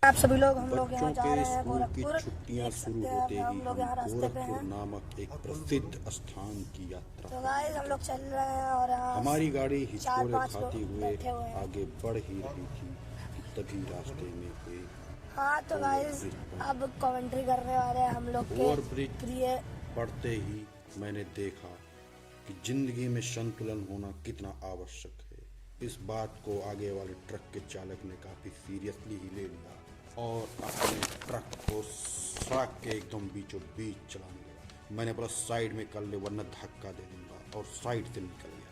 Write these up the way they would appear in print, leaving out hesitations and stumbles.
आप सभी लोग हम लोग यहाँ बच्चों जा के रहे हैं स्कूल की गोरखपुर। छुट्टियां देख शुरू सकते हैं होते ही हम लोग हम यहाँ रास्ते पे गोरखपुर हैं। नामक एक प्रसिद्ध स्थान की यात्रा तो पर गाइस हम निकले। लोग चल रहे हैं और यहाँ हमारी गाड़ी चार हिचकोरे पांच खाते लोग हुए बैठे हुए हैं। आगे बढ़ ही रही थी कि तभी रास्ते में एक हाँ तो गाइस ओवरब्रिज बना। अब कमेंट्री करने वाले हैं हम लोग के ओवरब्रिज प्रिय। पढ़ते ही मैंने देखा कि जिंदगी में संतुलन होना कितना आवश्यक है। इस बात को आगे वाले ट्रक के चालक ने काफी सीरियसली ही ले लिया और अपने ट्रक को सड़क के एकदम बीचों बीच चलाने लगा। मैंने बोला साइड में कर ले वरना धक्का दे दूंगा, और साइड से निकल गया।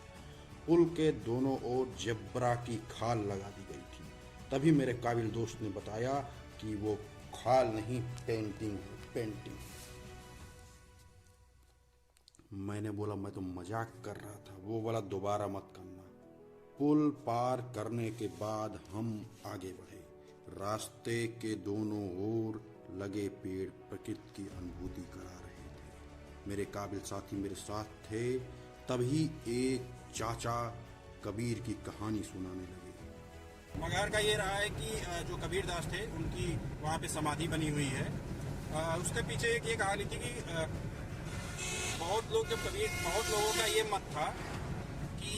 पुल के दोनों ओर जेब्रा की खाल लगा दी गई थी। तभी मेरे काबिल दोस्त ने बताया कि वो खाल नहीं पेंटिंग है, पेंटिंग। मैंने बोला मैं तो मजाक कर रहा था। वो बोला दोबारा मत करना। पुल पार करने के बाद हम आगे बढ़े। रास्ते के दोनों ओर लगे पेड़ प्रकृति की अनुभूति करा रहे थे। मेरे काबिल साथी मेरे साथ थे। तभी एक चाचा कबीर की कहानी सुनाने लगे। मगहर का ये रहा है कि जो कबीर दास थे उनकी वहाँ पे समाधि बनी हुई है। उसके पीछे एक ये कहानी थी कि बहुत लोगों का ये मत था कि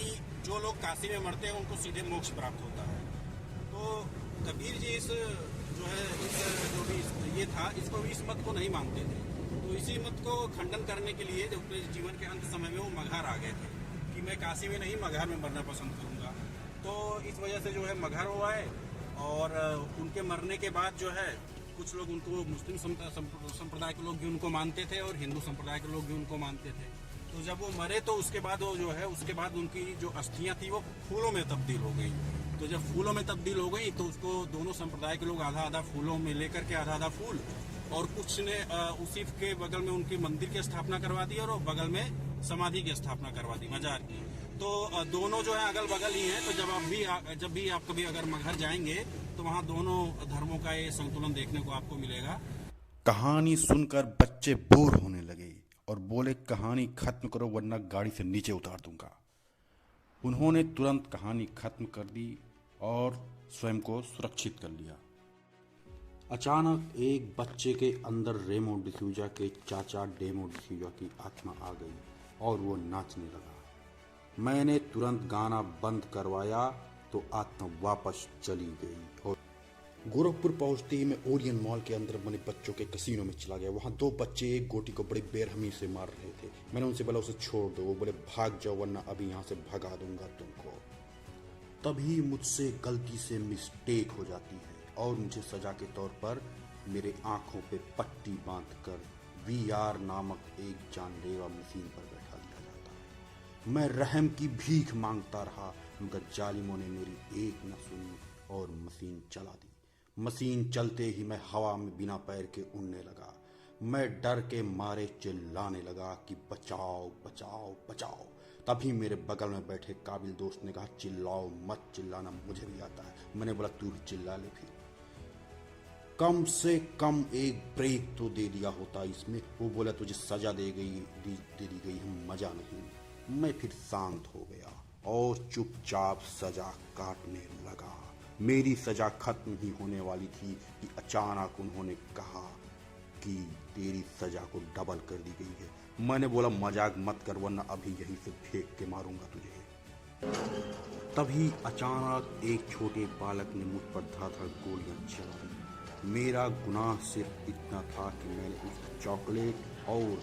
जो लोग काशी में मरते हैं उनको सीधे मोक्ष प्राप्त होता है। तो कबीर जी इस मत को नहीं मानते थे। तो इसी मत को खंडन करने के लिए जब अपने जीवन के अंत समय में वो मगहर आ गए थे कि मैं काशी में नहीं मगहर में मरना पसंद करूँगा। तो इस वजह से जो है मगहर हुआ है। और उनके मरने के बाद जो है कुछ लोग उनको मुस्लिम संप्रदाय के लोग भी उनको मानते थे और हिंदू संप्रदाय के लोग भी उनको मानते थे। तो जब वो मरे तो उसके बाद उनकी जो अस्थियां थी वो फूलों में तब्दील हो गई। तो जब फूलों में तब्दील हो गई तो उसको दोनों संप्रदाय के लोग आधा आधा फूलों में लेकर के आधा आधा फूल, और कुछ ने उसी के बगल में उनकी मंदिर की स्थापना करवा दी और बगल में समाधि की स्थापना करवा दी, मजार की। तो दोनों जो है अगल बगल ही हैं। तो जब भी आप कभी अगर मगहर जाएंगे तो वहाँ दोनों धर्मों का ये संतुलन देखने को आपको मिलेगा। कहानी सुनकर बच्चे बोर होने लगे और बोले कहानी खत्म करो वरना गाड़ी से नीचे उतार दूंगा। उन्होंने तुरंत कहानी खत्म कर दी और स्वयं को सुरक्षित कर लिया। अचानक एक बच्चे के अंदर रेमो डिसूजा के चाचा डेमो डिसूजा की आत्मा आ गई और वो नाचने लगा। मैंने तुरंत गाना बंद करवाया तो आत्मा वापस चली गई। और गोरखपुर पहुंचते ही मैं ओरियन मॉल के अंदर बने बच्चों के कसीनो में चला गया। वहां दो बच्चे एक गोटी को बड़ी बेरहमी से मार रहे थे। मैंने उनसे बोला उसे छोड़ दो। वो बोले भाग जाओ वरना अभी यहाँ से भगा दूंगा तुमको। तभी मुझसे गलती से मिस्टेक हो जाती है और मुझे सजा के तौर पर मेरे आंखों पे पट्टी बांधकर VR नामक एक जानलेवा मशीन पर बैठा दिया जाता है। मैं रहम की भीख मांगता रहा मगर जालिमों ने मेरी एक न सुनी और मशीन चला दी। मशीन चलते ही मैं हवा में बिना पैर के उड़ने लगा। मैं डर के मारे चिल्लाने लगा कि बचाओ बचाओ बचाओ। तभी मेरे बगल में बैठे काबिल दोस्त ने कहा चिल्लाओ मत, चिल्लाना मुझे भी आता है। मैंने बोला तू भी चिल्ला ले फिर। कम से कम एक ब्रेक तो दे दिया होता इसमें। वो बोला तुझे सजा दे दी गई है, मजा नहीं। मैं फिर शांत हो गया और चुपचाप सजा काटने लगा। मेरी सजा खत्म ही होने वाली थी कि अचानक उन्होंने कहा कि तेरी सजा को डबल कर दी गई है। मैंने बोला मजाक मत कर वरना अभी यहीं से फेंक के मारूंगा तुझे। तभी अचानक एक छोटे बालक ने मुझ पर धड़ाधड़ गोलियां चला दी। मेरा गुनाह सिर्फ इतना था कि मैंने उसकी चॉकलेट और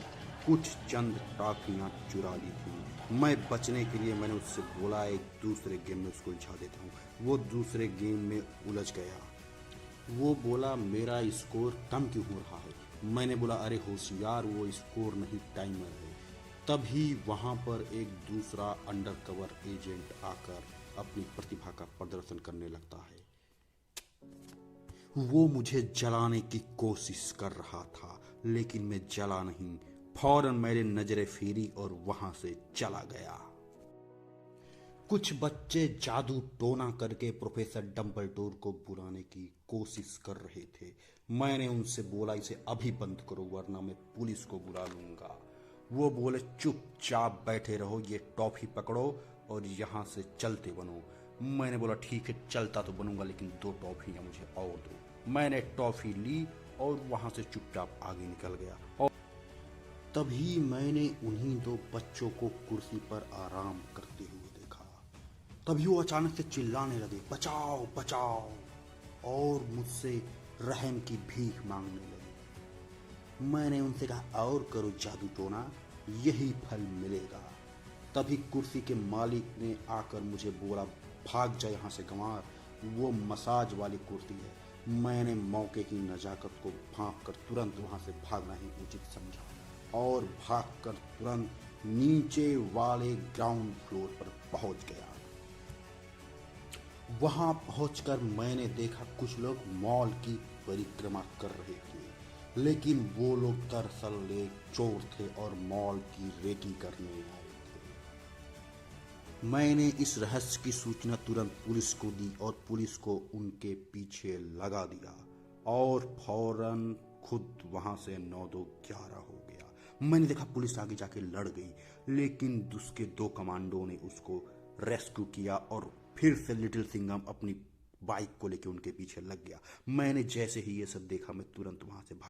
कुछ चंद टॉफियां चुरा ली थी। मैं बचने के लिए मैंने उससे बोला एक दूसरे गेम में उसको उलझा देता हूँ। वो दूसरे गेम में उलझ गया। वो बोला मेरा स्कोर कम क्यों हो रहा है। मैंने बोला अरे होशियार वो स्कोर नहीं टाइमर है। तभी वहाँ पर एक दूसरा अंडरकवर एजेंट आकर अपनी प्रतिभा का प्रदर्शन करने लगता है। वो मुझे जलाने की कोशिश कर रहा था लेकिन मैं जला नहीं। फौरन मैंने नजरें फेरी और वहां से चला गया। कुछ बच्चे जादू टोना करके प्रोफेसर डम्बलडोर को बुलाने की कोशिश कर रहे थे। मैंने उनसे बोला इसे अभी बंद करो वरना मैं पुलिस को बुला लूंगा। वो बोले चुपचाप बैठे रहो, ये टॉफी पकड़ो और यहाँ से चलते बनो। मैंने बोला ठीक है चलता तो बनूंगा लेकिन 2 टॉफियां मुझे और दो। मैंने टॉफी ली और वहां से चुपचाप आगे निकल गया। और तभी मैंने उन्हीं दो बच्चों को कुर्सी पर आराम करते हुए देखा। तभी वो अचानक से चिल्लाने लगे, बचाओ बचाओ, और मुझसे रहम की भीख मांगने लगे। मैंने उनसे कहा, और करो जादू टोना, यही फल मिलेगा। तभी कुर्सी के मालिक ने आकर मुझे बोला, भाग जा यहाँ से गंवार, वो मसाज वाली कुर्सी है। मैंने मौके की नजाकत को भांप कर तुरंत वहाँ से भागना ही उचित समझा और भागकर तुरंत नीचे वाले ग्राउंड फ्लोर पर पहुंच गया। वहां पहुंचकर मैंने देखा कुछ लोग मॉल की परिक्रमा कर रहे थे, लेकिन वो लोग दरअसल एक चोर थे और मॉल की रेकी करने आए थे। मैंने इस रहस्य की सूचना तुरंत पुलिस को दी और पुलिस को उनके पीछे लगा दिया और फौरन खुद वहां से 9-2-11 हो गया। मैंने देखा पुलिस आगे जाके लड़ गई, लेकिन उसके 2 कमांडो ने उसको रेस्क्यू किया और फिर से लिटिल सिंघम अपनी बाइक को लेकर उनके पीछे लग गया। मैंने जैसे ही ये सब देखा, मैं तुरंत वहां से भाग